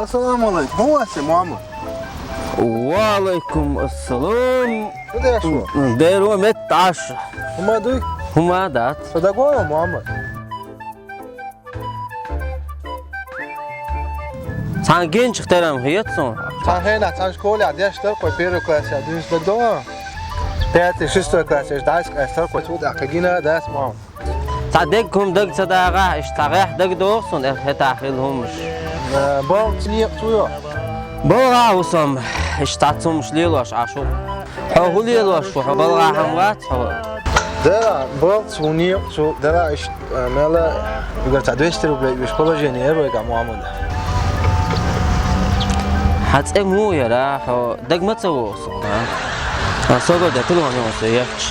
السلام عليكم. هو اسمه محمد. وعليكم السلام. كده شو؟ دايروا 110. هما دوي؟ هما دات. صدقوا يا محمد. Sen genç ihtiyarım hıyatsun. Sen hena sen şkola adiş der koy peri klası adiş der doğa. Piyatı şisto klası ders klası koy tuğda akagina ders محمد. صدقكم دق صداقة اشتغيح دق دوغسون اتاخيلهمش. بام تنيق تويا. بلغا وسم اشتعتهم شليلوش عاشو. هو ليلوش بلغا حمغات. درا بام تنيق تو درا اش مالا يقدر تعدوش ترو بلاي شكولا جينير ويقع محمد. حتى مو يرا دق ما تسووسون. صدق ده كلهم يوم سيحش.